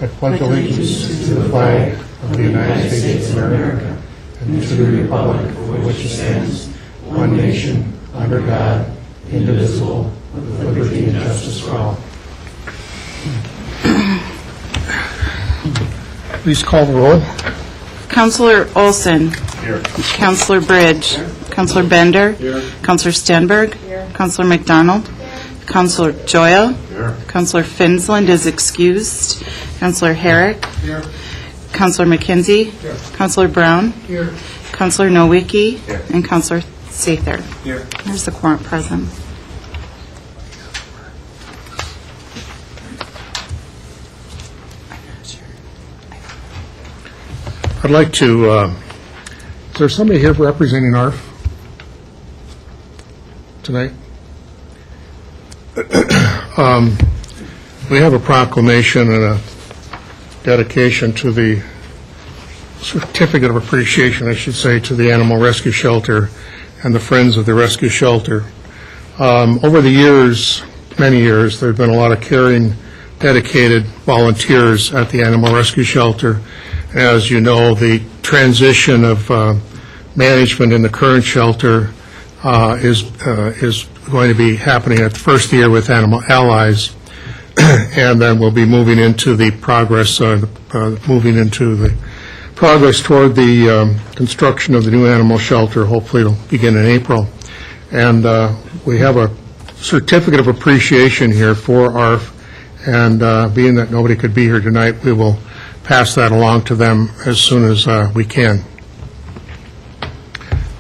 I pledge allegiance to the flag of the United States of America and to the republic for which it stands, one nation, under God, indivisible, with liberty and justice for all. Please call the roll. Councilor Olson. Here. Councilor Bridge. Here. Councilor Bender. Here. Councilor Stenberg. Here. Councilor McDonald. Here. Councilor Joya. Here. Councilor Finsland is excused. Councilor Herrick. Here. Councilor McKenzie. Here. Councilor Brown. Here. Councilor Nowicki. Here. And Councilor Sather. Here. There's the quorum present. I'd like to, is there somebody here representing ARF tonight? We have a proclamation and a dedication to the certificate of appreciation, I should say, to the Animal Rescue Shelter and the Friends of the Rescue Shelter. Over the years, many years, there have been a lot of caring, dedicated volunteers at the Animal Rescue Shelter. As you know, the transition of management in the current shelter is going to be happening at the first year with Animal Allies, and then we'll be moving into the progress toward the construction of the new animal shelter. Hopefully, it'll begin in April, and we have a certificate of appreciation here for ARF. And being that nobody could be here tonight, we will pass that along to them as soon as we can.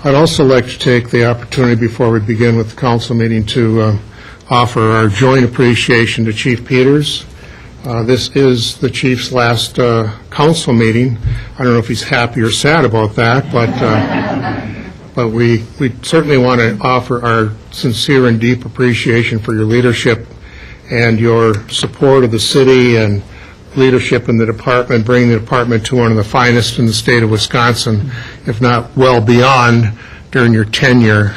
I'd also like to take the opportunity before we begin with the council meeting to offer our joint appreciation to Chief Peters. This is the Chief's last council meeting. I don't know if he's happy or sad about that, but we certainly want to offer our sincere and deep appreciation for your leadership and your support of the city and leadership in the department, bringing the department to one of the finest in the state of Wisconsin, if not well beyond, during your tenure.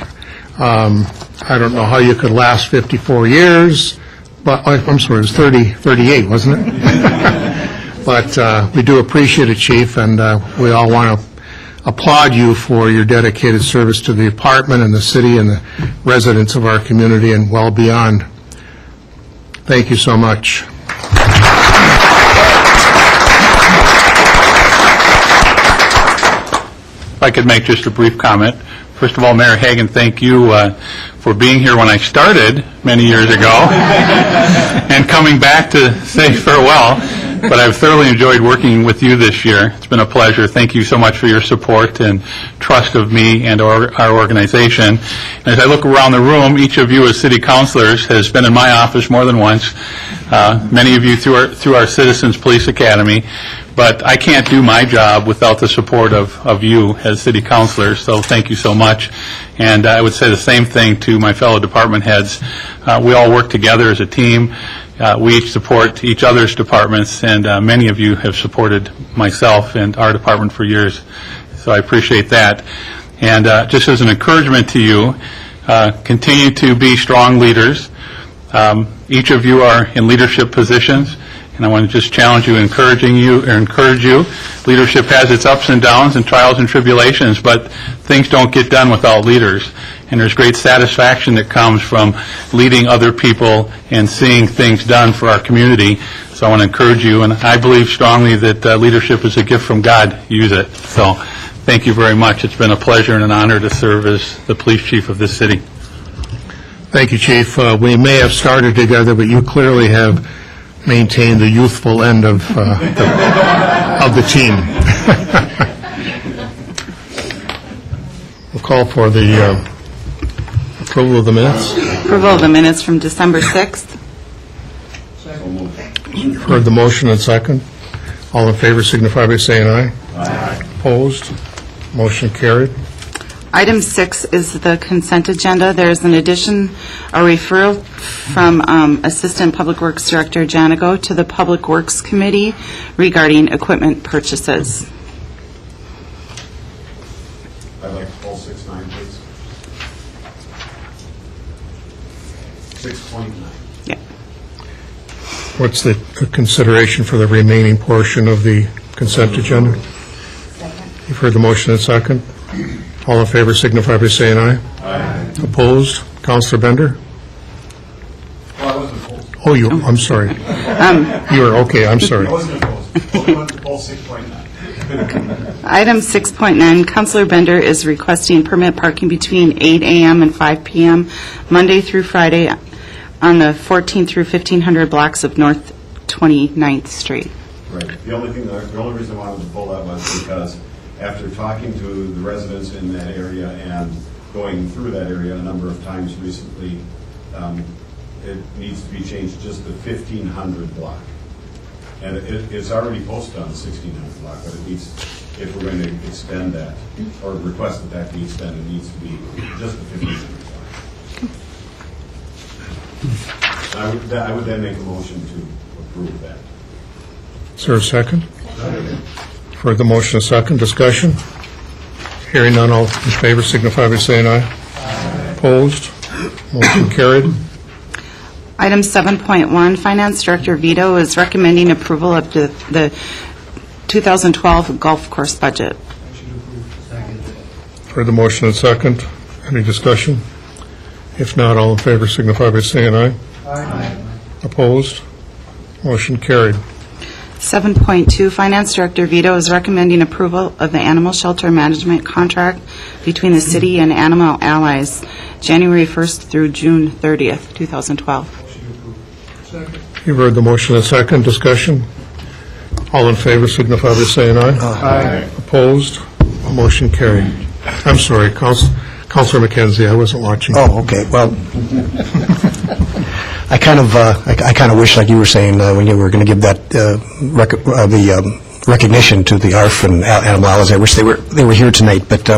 I don't know how you could last 54 years, but I'm sorry, it was 38, wasn't it? But we do appreciate it, Chief, and we all want to applaud you for your dedicated service to the department and the city and the residents of our community and well beyond. Thank you so much. If I could make just a brief comment. First of all, Mayor Hagan, thank you for being here when I started many years ago and coming back to say farewell. But I've thoroughly enjoyed working with you this year. It's been a pleasure. Thank you so much for your support and trust of me and our organization. And as I look around the room, each of you as city councilors has been in my office more than once, many of you through our Citizens Police Academy. But I can't do my job without the support of you as city councilors, so thank you so much. And I would say the same thing to my fellow department heads. We all work together as a team. We each support each other's departments, and many of you have supported myself and our department for years, so I appreciate that. And just as an encouragement to you, continue to be strong leaders. Each of you are in leadership positions, and I want to just challenge you, encourage you. Leadership has its ups and downs and trials and tribulations, but things don't get done without leaders. And there's great satisfaction that comes from leading other people and seeing things done for our community. So I want to encourage you, and I believe strongly that leadership is a gift from God. Use it. So thank you very much. It's been a pleasure and an honor to serve as the police chief of this city. Thank you, Chief. We may have started together, but you clearly have maintained the youthful end of the team. We'll call for the approval of the minutes. Approval of the minutes from December 6th. You've heard the motion and second. All in favor signify by saying aye. Aye. Opposed? Motion carried. Item 6 is the consent agenda. There is an addition, a referral from Assistant Public Works Director Janigo to the Public Works Committee regarding equipment purchases. I'd like to pull 6-9, please. 6.9. Yeah. What's the consideration for the remaining portion of the consent agenda? You've heard the motion and second. All in favor signify by saying aye. Aye. Opposed? Counselor Bender? Well, I wasn't opposed. Oh, I'm sorry. You were, okay, I'm sorry. I wasn't opposed. Only wanted to pull 6.9. Item 6.9, Counselor Bender is requesting permit parking between 8 a.m. and 5 p.m., Monday through Friday, on the 14 through 1500 blocks of North 29th Street. Right. The only reason I wanted to pull that was because after talking to the residents in that area and going through that area a number of times recently, it needs to be changed just to 1500 block. And it's already posted on the 1600 block, but it needs, if we're going to extend that, or request that be extended, it needs to be just the 1500 block. I would then make a motion to approve that. Is there a second? For the motion, a second. Discussion? Hearing none, all in favor signify by saying aye. Aye. Opposed? Motion carried. Item 7.1, Finance Director Vito is recommending approval of the 2012 golf course budget. For the motion and second, any discussion? If not, all in favor signify by saying aye. Aye. Opposed? Motion carried. 7.2, Finance Director Vito is recommending approval of the animal shelter management contract between the city and Animal Allies, January 1st through June 30th, 2012. You've heard the motion and second. Discussion? All in favor signify by saying aye. Aye. Opposed? Motion carried. I'm sorry, Councilor McKenzie, I wasn't watching. Oh, okay. Well, I kind of wish, like you were saying, when you were going to give that recognition to the ARF and Animal Allies. I wish they were here tonight. But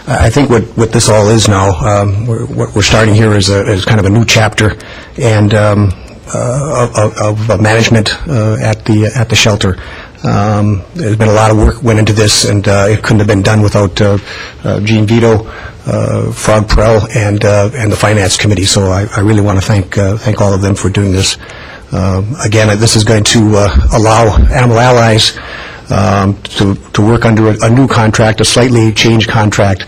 I think what this all is now, what we're starting here is kind of a new chapter and of management at the shelter. There's been a lot of work went into this, and it couldn't have been done without Gene Vito, Frog Perel, and the Finance Committee. So I really want to thank all of them for doing this. Again, this is going to allow Animal Allies to work under a new contract, a slightly changed contract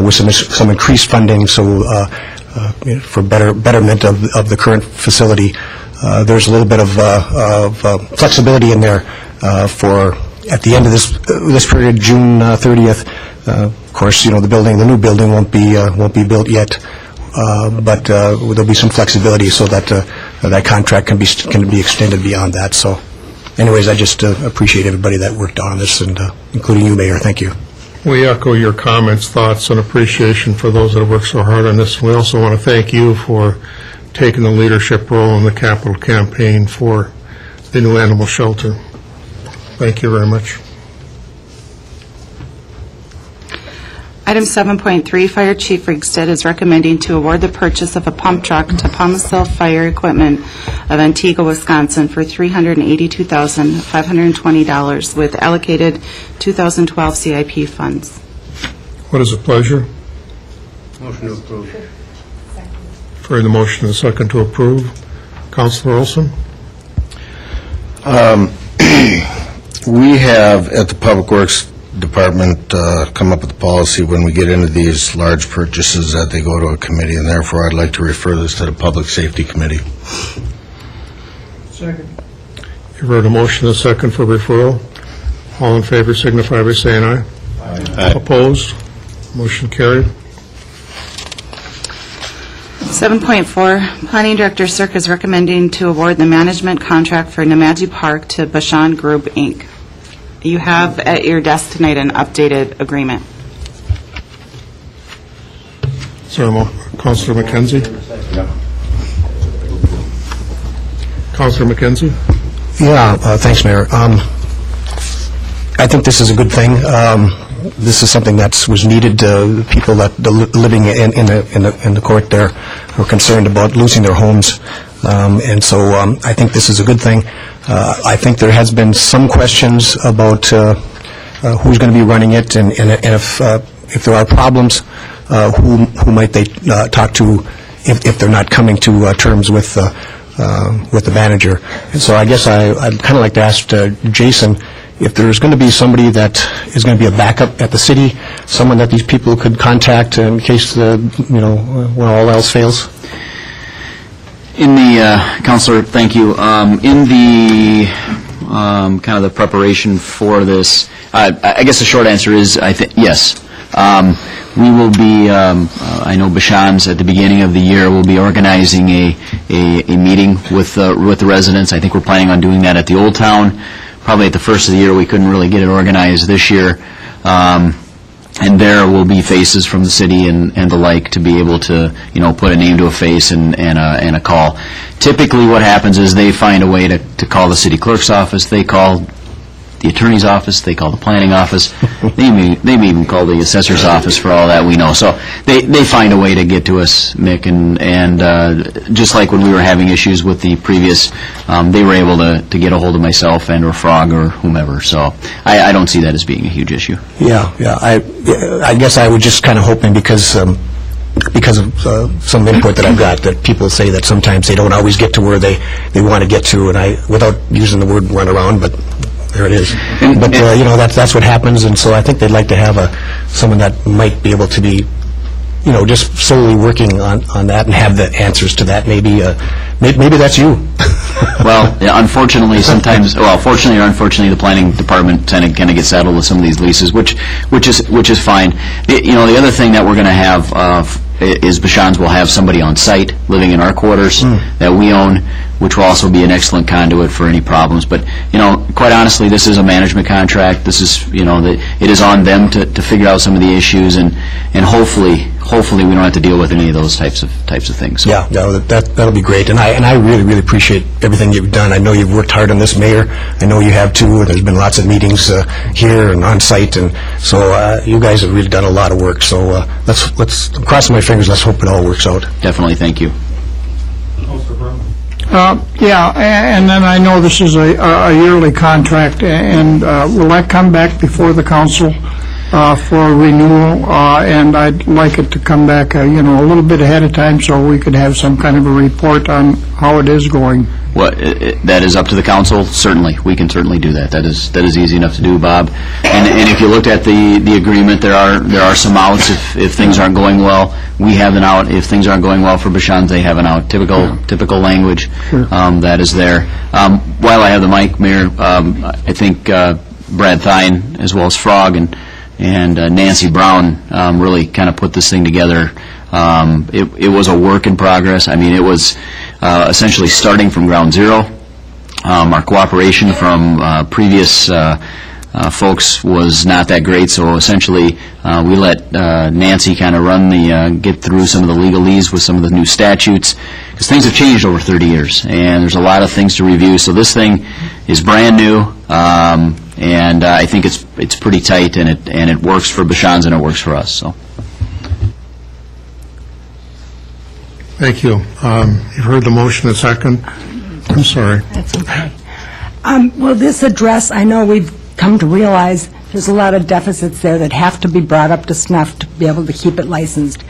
with some increased funding. So for betterment of the current facility, there's a little bit of flexibility in there. For at the end of this period, June 30th, of course, the new building won't be built yet, but there'll be some flexibility so that that contract can be extended beyond that. So, anyways, I just appreciate everybody that worked on this, and including you, Mayor. Thank you. We echo your comments, thoughts, and appreciation for those that have worked so hard on this. We also want to thank you for taking the leadership role in the capital campaign for the new animal shelter. Thank you very much. Item 7.3, Fire Chief Rigsted is recommending to award the purchase of a pump truck to Pomasil Fire Equipment of Antigua, Wisconsin for $382,520 with allocated 2012 CIP funds. What is the pleasure? Motion to approve. For the motion and second to approve, Councilor Olson? We have, at the Public Works Department, come up with a policy when we get into these large purchases that they go to a committee, and therefore I'd like to refer this to the Public Safety Committee. Second. You've heard a motion and second for referral. All in favor signify by saying aye. Aye. Opposed? Motion carried. 7.4, Planning Director Cirque is recommending to award the management contract for Nemaji Park to Bashan Group, Inc. You have at your desk tonight an updated agreement. Sorry, Councilor McKenzie? Councilor McKenzie? Yeah, thanks, Mayor. I think this is a good thing. This is something that was needed. People that living in the court there are concerned about losing their homes, and so I think this is a good thing. I think there has been some questions about who's going to be running it, and if there are problems, who might they talk to if they're not coming to terms with with the manager. And so I guess I'd kind of like to ask Jason, if there's going to be somebody that is going to be a backup at the city, someone that these people could contact in case, when all else fails? In the, Counselor, thank you. In the kind of the preparation for this, I guess the short answer is, yes. We will be, I know Bashan's at the beginning of the year will be organizing a meeting with the residents. I think we're planning on doing that at the Old Town. Probably at the first of the year, we couldn't really get it organized this year. And there will be faces from the city and the like to be able to, put a name to a face and a call. Typically what happens is they find a way to call the city clerk's office, they call the attorney's office, they call the planning office, they may even call the assessor's office for all that we know. So they find a way to get to us, Mick, and just like when we were having issues with the previous, they were able to get a hold of myself and or Frog or whomever. So I don't see that as being a huge issue. Yeah. I guess I was just kind of hoping because of some input that I've got, that people say that sometimes they don't always get to where they want to get to, and without using the word run around, but there it is. But, that's what happens, and so I think they'd like to have someone that might be able to be, just solely working on that and have the answers to that. Maybe that's you. Well, unfortunately, sometimes, fortunately or unfortunately, the planning department kind of gets saddled with some of these leases, which is fine. The other thing that we're going to have is Bashan's will have somebody on site living in our quarters that we own, which will also be an excellent conduit for any problems. But, quite honestly, this is a management contract. This is, it is on them to figure out some of the issues, and hopefully we don't have to deal with any of those types of things. So. Yeah, no, that'll be great. And I really, really appreciate everything you've done. I know you've worked hard on this, Mayor. I know you have too. There's been lots of meetings here and on site, and so you guys have really done a lot of work. So let's cross my fingers. Let's hope it all works out. Definitely, thank you. Yeah, and then I know this is a yearly contract, and will that come back before the council for renewal? And I'd like it to come back, a little bit ahead of time so we could have some kind of a report on how it is going. What, that is up to the council? Certainly. We can certainly do that. That is easy enough to do, Bob. And if you looked at the agreement, there are some outs if things aren't going well. We have an out. If things aren't going well for Bashan's, they have an out. Typical language that is there. While I have the mic, Mayor, I think Brad Thine, as well as Frog and Nancy Brown really kind of put this thing together. It was a work in progress. I mean, it was essentially starting from ground zero. Our cooperation from previous folks was not that great, so essentially we let Nancy kind of get through some of the legalese with some of the new statutes, because things have changed over 30 years, and there's a lot of things to review. So this thing is brand new, and I think it's pretty tight, and it works for Bashan's and it works for us. So. Thank you. You've heard the motion and second. I'm sorry. That's okay. Will this address, I know we've come to realize there's a lot of deficits there that have to be brought up to snuff to be able to keep it licensed.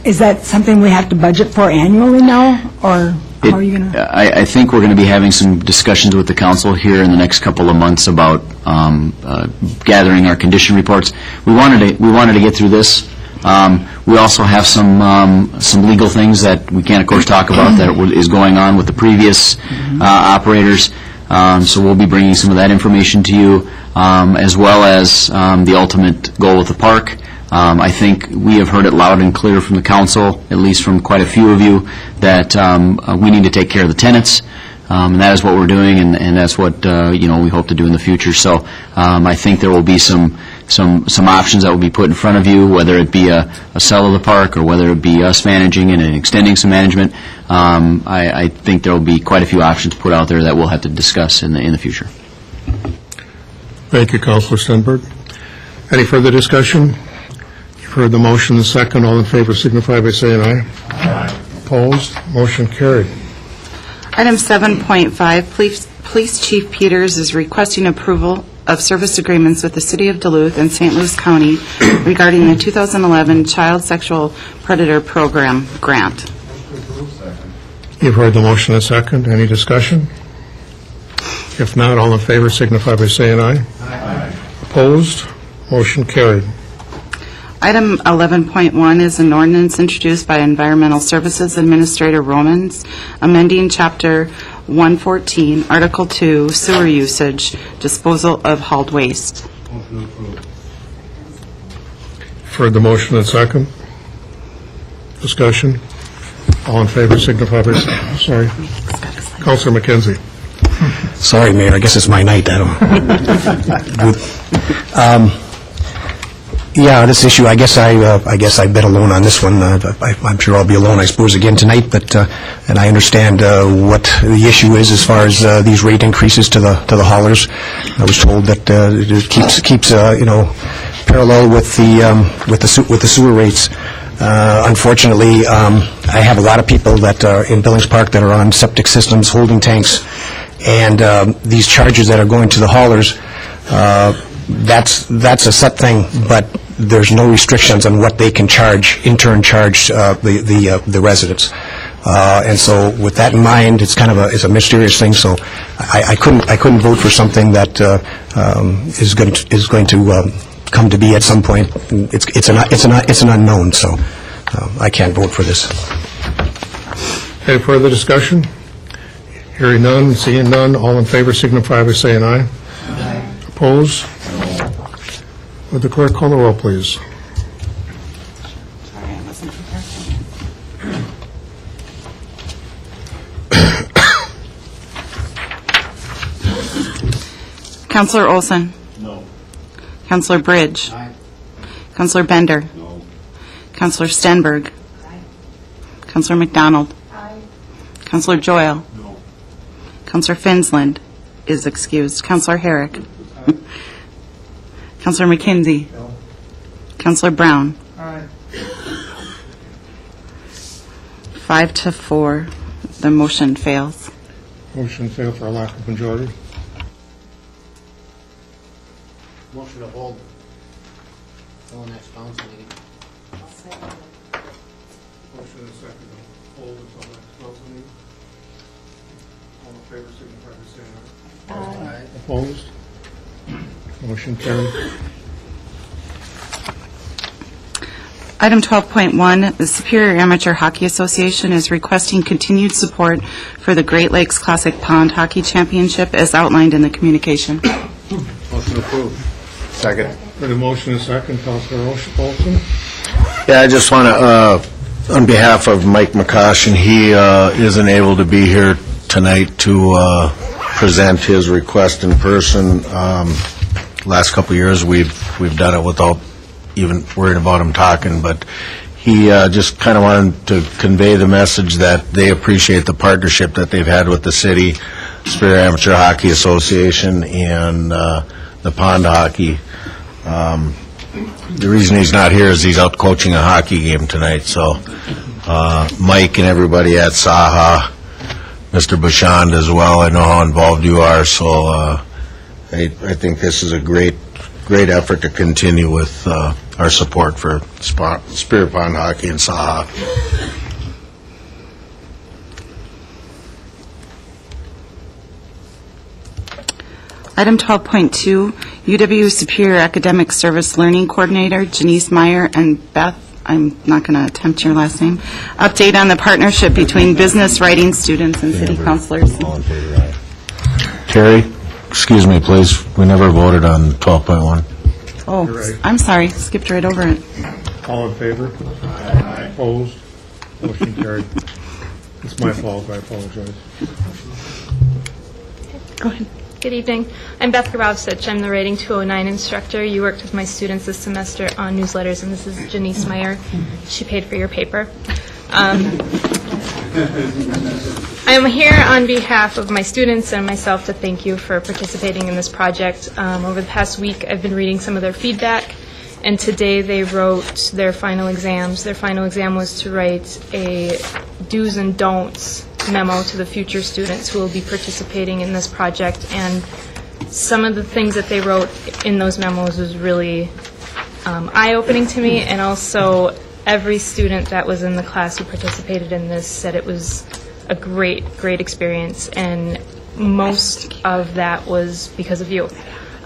Is that something we have to budget for annually now, or how are you going to? I think we're going to be having some discussions with the council here in the next couple of months about gathering our condition reports. We wanted to get through this. We also have some legal things that we can't, of course, talk about that is going on with the previous operators. So we'll be bringing some of that information to you, as well as the ultimate goal with the park. I think we have heard it loud and clear from the council, at least from quite a few of you, that we need to take care of the tenants. And that is what we're doing, and that's what we hope to do in the future. So I think there will be some options that will be put in front of you, whether it be a sell of the park or whether it be us managing and extending some management. I think there will be quite a few options put out there that we'll have to discuss in the future. Thank you, Councilor Stenberg. Any further discussion? You've heard the motion, the second. All in favor signify by saying aye. Aye. Opposed? Motion carried. Item 7.5, Police Chief Peters is requesting approval of service agreements with the City of Duluth and St. Louis County regarding the 2011 Child Sexual Predator Program grant. You've heard the motion and second. Any discussion? If not, all in favor signify by saying aye. Aye. Opposed? Motion carried. Item 11.1 is an ordinance introduced by Environmental Services Administrator Romans, amending Chapter 114, Article 2, Sewer Usage, Disposal of Hauled Waste. Heard the motion and second. Discussion? All in favor signify by, sorry. Councilor McKenzie. Sorry, Mayor, I guess it's my night, I don't... Yeah, this issue, I guess I've been alone on this one. I'm sure I'll be alone, I suppose, again tonight, but, and I understand what the issue is as far as these rate increases to the haulers. I was told that it keeps parallel with the sewer rates. Unfortunately, I have a lot of people that are in Billings Park that are on septic systems, holding tanks, and these charges that are going to the haulers, that's a set thing, but there's no restrictions on what they can charge, in turn charge the residents. And so with that in mind, it's kind of it's a mysterious thing, so I couldn't vote for something that is going to come to be at some point. It's an unknown, so I can't vote for this. Any further discussion? Hearing none, seeing none, all in favor signify by saying aye. Aye. Opposed? Would the clerk call the roll, please? Councillor Olson? No. Councillor Bridge? Aye. Councillor Bender? No. Councillor Stenberg? Aye. Councillor McDonald? Aye. Councillor Joyle? No. Councillor Finsland is excused. Councillor Herrick? Councillor McKenzie? No. Councillor Brown? Aye. 5-4, the motion fails. Motion failed for a lack of majority. Motion to hold till the next council meeting. Motion and second to hold until next council meeting. All in favor signify by saying aye. Aye. Opposed? Motion carried. Item 12.1, the Superior Amateur Hockey Association is requesting continued support for the Great Lakes Classic Pond Hockey Championship as outlined in the communication. Motion approved. Second. For the motion and second, Councilor Olson. Yeah, I just want to, on behalf of Mike McCoshen, he isn't able to be here tonight to present his request in person. Last couple of years, we've done it without even worrying about him talking, but he just kind of wanted to convey the message that they appreciate the partnership that they've had with the city, Superior Amateur Hockey Association, and the pond hockey. The reason he's not here is he's out coaching a hockey game tonight, so Mike and everybody at Saha, Mr. Bouchand as well, I know how involved you are, so I think this is a great effort to continue with our support for Spirit Pond Hockey and Saha. Item 12.2, UW Superior Academic Service Learning Coordinator Janice Meyer and Beth, I'm not going to attempt your last name, update on the partnership between business writing students and city councilors. Terry, excuse me, please. We never voted on 12.1. Oh, right. I'm sorry, skipped right over it. All in favor? Aye. Opposed? Motion carried. It's my fault, I apologize. Go ahead. Good evening. I'm Beth Grabowsich. I'm the Rating 209 instructor. You worked with my students this semester on newsletters, and this is Janice Meyer. She paid for your paper. I am here on behalf of my students and myself to thank you for participating in this project. Over the past week, I've been reading some of their feedback, and today they wrote their final exams. Their final exam was to write a do's and don'ts memo to the future students who will be participating in this project, and some of the things that they wrote in those memos was really eye-opening to me, and also every student that was in the class who participated in this said it was a great, great experience, and most of that was because of you.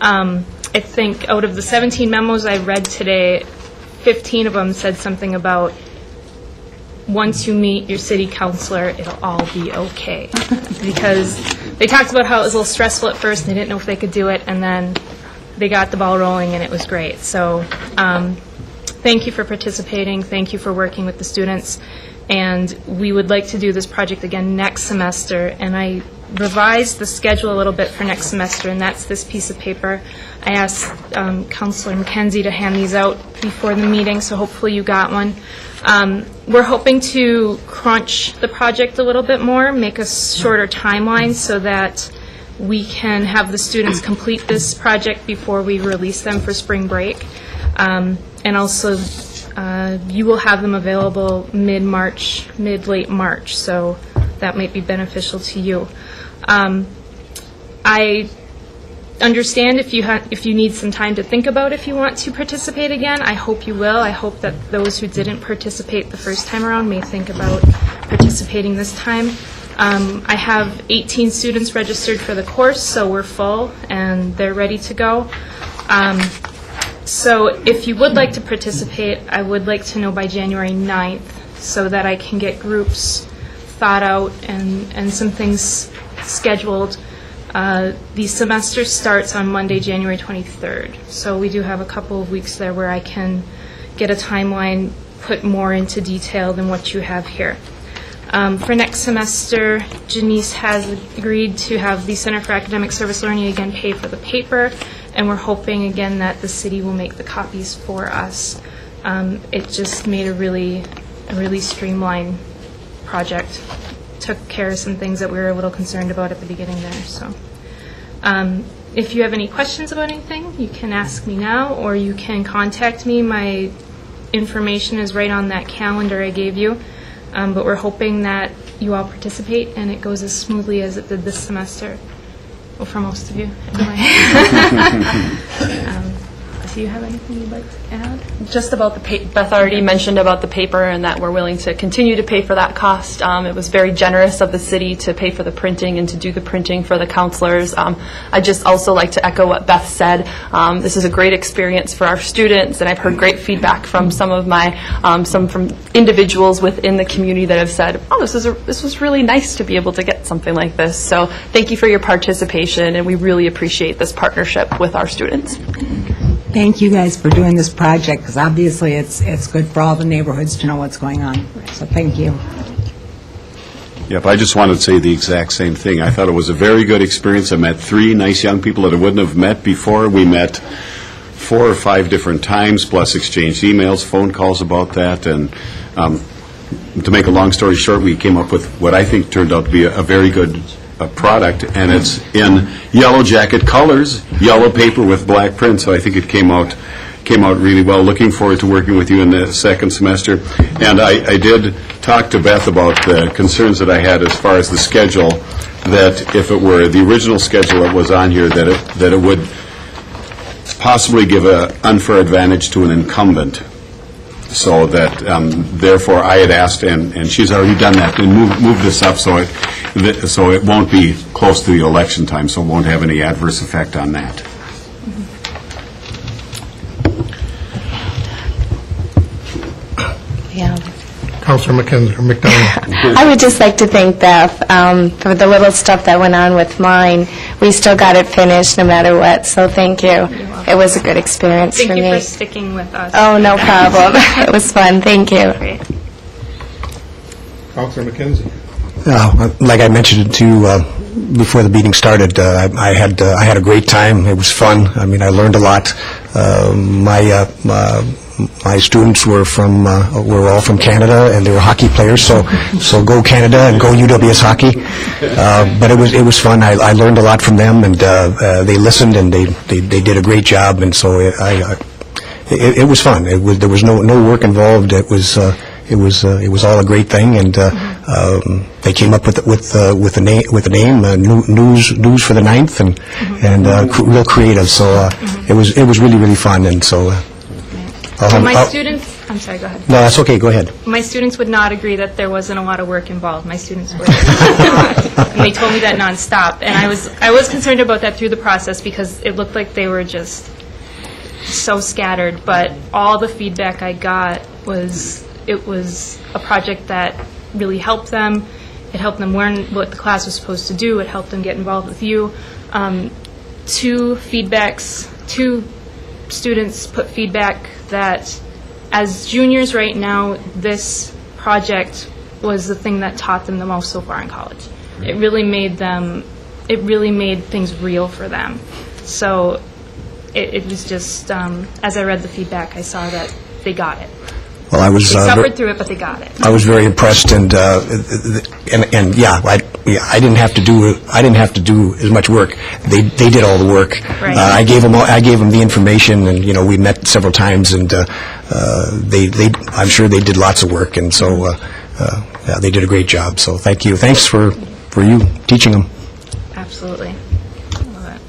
I think out of the 17 memos I read today, 15 of them said something about, once you meet your city councilor, it'll all be okay. Because they talked about how it was a little stressful at first, and they didn't know if they could do it, and then they got the ball rolling, and it was great. So thank you for participating. Thank you for working with the students. And we would like to do this project again next semester, and I revised the schedule a little bit for next semester, and that's this piece of paper. I asked Counselor McKenzie to hand these out before the meeting, so hopefully you got one. We're hoping to crunch the project a little bit more, make a shorter timeline so that we can have the students complete this project before we release them for spring break. And also, you will have them available mid-March, late March, so that might be beneficial to you. I understand if you need some time to think about if you want to participate again. I hope you will. I hope that those who didn't participate the first time around may think about participating this time. I have 18 students registered for the course, so we're full and they're ready to go. So if you would like to participate, I would like to know by January 9th so that I can get groups thought out and some things scheduled. The semester starts on Monday, January 23rd. So we do have a couple of weeks there where I can get a timeline, put more into detail than what you have here. For next semester, Janice has agreed to have the Center for Academic Service Learning again pay for the paper, and we're hoping again that the city will make the copies for us. It just made a really streamlined project. Took care of some things that we were a little concerned about at the beginning there. So, if you have any questions about anything, you can ask me now, or you can contact me. My information is right on that calendar I gave you. But we're hoping that you all participate and it goes as smoothly as it did this semester. Well, for most of you, anyway. Do you have anything you'd like to add? Just about the Beth already mentioned about the paper and that we're willing to continue to pay for that cost. It was very generous of the city to pay for the printing and to do the printing for the counselors. I just also like to echo what Beth said. This is a great experience for our students, and I've heard great feedback from some of my from individuals within the community that have said, "Oh, this was really nice to be able to get something like this." So thank you for your participation, and we really appreciate this partnership with our students. Thank you guys for doing this project, because obviously it's good for all the neighborhoods to know what's going on. So thank you. Yep, I just wanted to say the exact same thing. I thought it was a very good experience. I met 3 nice young people that I wouldn't have met before. We met 4 or 5 different times, plus exchanged emails, phone calls about that. And to make a long story short, we came up with what I think turned out to be a very good product, and it's in Yellow Jacket colors, yellow paper with black print, so I think it came out really well. Looking forward to working with you in the second semester. And I did talk to Beth about the concerns that I had as far as the schedule, that if it were the original schedule that was on here, that it would possibly give an unfair advantage to an incumbent. So that, therefore, I had asked, and she's already done that, and moved this up so it won't be close to the election time, so it won't have any adverse effect on that. Yeah. Councilor McDonald. I would just like to thank Beth for the little stuff that went on with mine. We still got it finished no matter what, so thank you. It was a good experience for me. Thank you for sticking with us. Oh, no problem. It was fun. Thank you. Great. Councilor McKenzie. Like I mentioned to you before the meeting started, I had a great time. It was fun. I mean, I learned a lot. My students were all from Canada, and they were hockey players. So go Canada and go UWS hockey. But it was fun. I learned a lot from them, and they listened, and they did a great job. And so it was fun. There was no work involved. It was all a great thing, and they came up with the name News for the 9th, and real creative. So it was really fun, and so. My students I'm sorry, go ahead. No, that's okay, go ahead. My students would not agree that there wasn't a lot of work involved. My students were, and they told me that nonstop. And I was concerned about that through the process because it looked like they were just so scattered. But all the feedback I got was it was a project that really helped them. It helped them learn what the class was supposed to do. It helped them get involved with you. Two students put feedback that as juniors right now, this project was the thing that taught them the most so far in college. It really made things real for them. So it was just, as I read the feedback, I saw that they got it. Well, I was... They suffered through it, but they got it. I was very impressed, and yeah, I didn't have to do as much work. They did all the work. Right. I gave them the information, and we met several times, and I'm sure they did lots of work, and so yeah, they did a great job. So thank you. Thanks for you teaching them. Absolutely. Love it.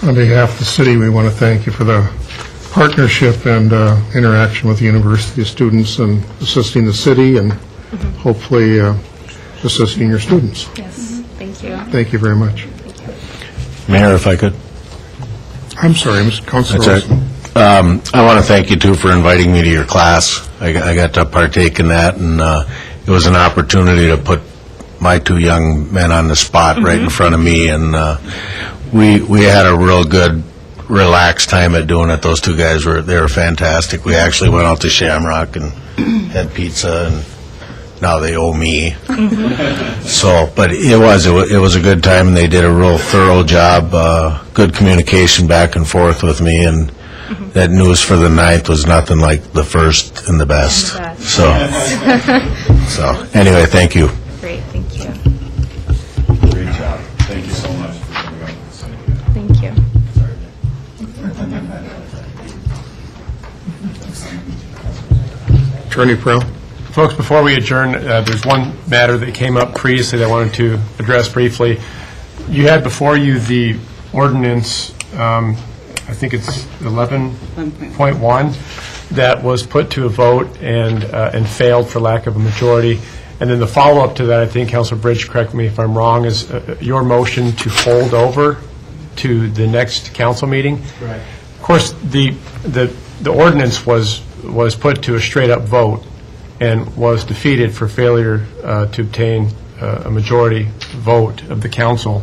On behalf of the city, we want to thank you for the partnership and interaction with the university students and assisting the city and hopefully assisting your students. Yes, thank you. Thank you very much. Mayor, if I could. I'm sorry, Mr. Councilor That's Olson. right. I want to thank you, too, for inviting me to your class. I got to partake in that, and it was an opportunity to put my two young men on the spot right in front of me, and we had a real good, relaxed time at doing it. Those two guys were fantastic. We actually went out to Shamrock and had pizza, and now they owe me. So, but it was a good time, and they did a real thorough job. Good communication back and forth with me, and that news for the 9th was nothing like the first and the best. So anyway, thank you. Great, thank you. Great job. Thank you so much for coming up with this idea. Thank you. Attorney Prowl. Folks, before we adjourn, there's one matter that came up previously that I wanted to address briefly. You had before you the ordinance, I think it's 11.1, that was put to a vote and failed for lack of a majority. And then the follow-up to that, I think, Councilor Bridge, correct me if I'm wrong, is your motion to hold over to the next council meeting. Right. Of course, the ordinance was put to a straight-up vote and was defeated for failure to obtain a majority vote of the council.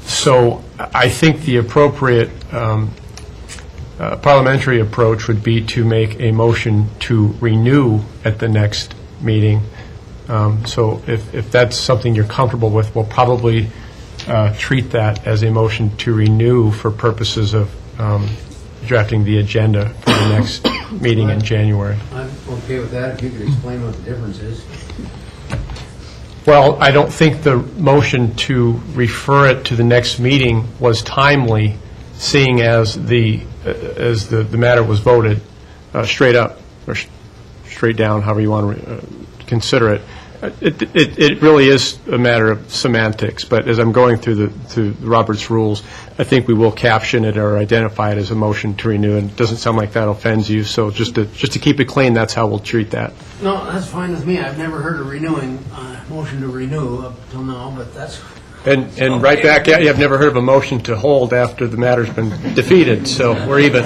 So I think the appropriate parliamentary approach would be to make a motion to renew at the next meeting. So if that's something you're comfortable with, we'll probably treat that as a motion to renew for purposes of drafting the agenda for the next meeting in January. I'm okay with that, if you could explain what the difference is. Well, I don't think the motion to refer it to the next meeting was timely, seeing as the matter was voted straight up, or straight down, however you want to consider it. It really is a matter of semantics, but as I'm going through the Robert's rules, I think we will caption it or identify it as a motion to renew, and it doesn't sound like that offends you, so just to keep it clean, that's how we'll treat that. No, that's fine with me. I've never heard of renewing, motion to renew up till now, but that's... And right back at you, I've never heard of a motion to hold after the matter's been defeated, so we're even.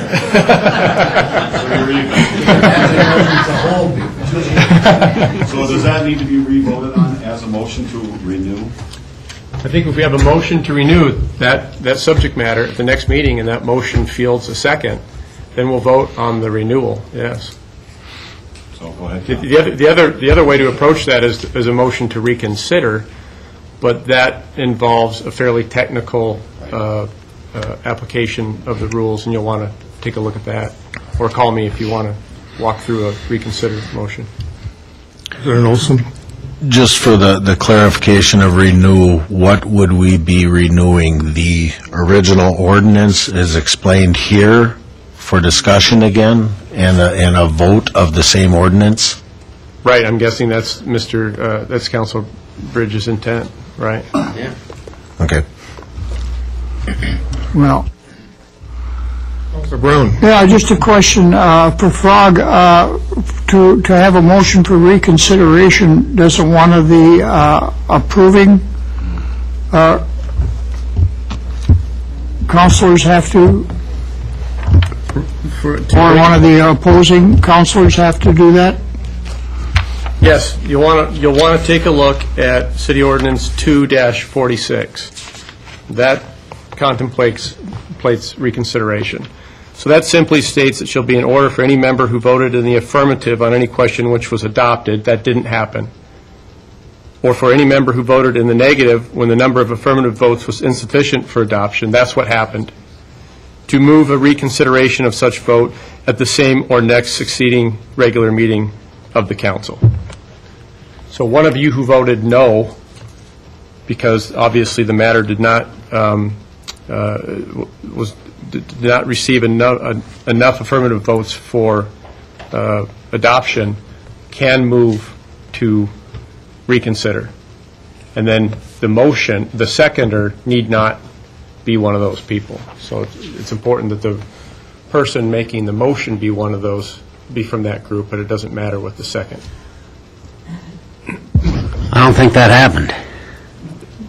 So does that need to be re-voted on as a motion to renew? I think if we have a motion to renew that subject matter at the next meeting and that motion fields a second, then we'll vote on the renewal, yes. So go ahead. The other way to approach that is a motion to reconsider, but that involves a fairly technical application of the rules, and you'll want to take a look at that, or call me if you want to walk through a reconsider motion. Senator Olson. Just for the clarification of renew, what would we be renewing? The original ordinance is explained here for discussion again, and a vote of the same ordinance? Right, I'm guessing that's that's Councilor Bridges' intent, right? Yeah. Okay. Well, Counselor Brown. Yeah, just a question for Frog. To have a motion for reconsideration, doesn't one of the approving counselors have to, or one of the opposing counselors have to do that? Yes, you'll want to take a look at City Ordinance 2-46. That contemplates reconsideration. So that simply states it shall be in order for any member who voted in the affirmative on any question which was adopted, that didn't happen, or for any member who voted in the negative when the number of affirmative votes was insufficient for adoption, that's what happened, to move a reconsideration of such vote at the same or next succeeding regular meeting of the council. So one of you who voted no, because obviously the matter did not did not receive enough affirmative votes for adoption, can move to reconsider. And then the motion, the seconder need not be one of those people. So it's important that the person making the motion be one of those, be from that group, but it doesn't matter what the second. I don't think that happened.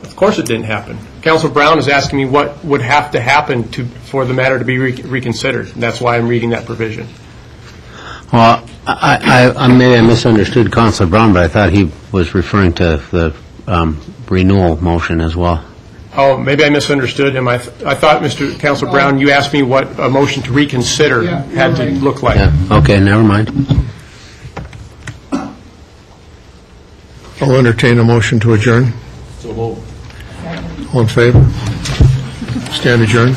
Of course it didn't happen. Councilor Brown is asking me what would have to happen for the matter to be reconsidered, and that's why I'm reading that provision. Well, maybe I misunderstood Councilor Brown, but I thought he was referring to the renewal motion as well. Oh, maybe I misunderstood him. I thought, Councilor Brown, you asked me what a motion to reconsider had to look like. Yeah. Okay, never mind. I'll entertain a motion to adjourn. So moved. All in favor? Stand adjourned.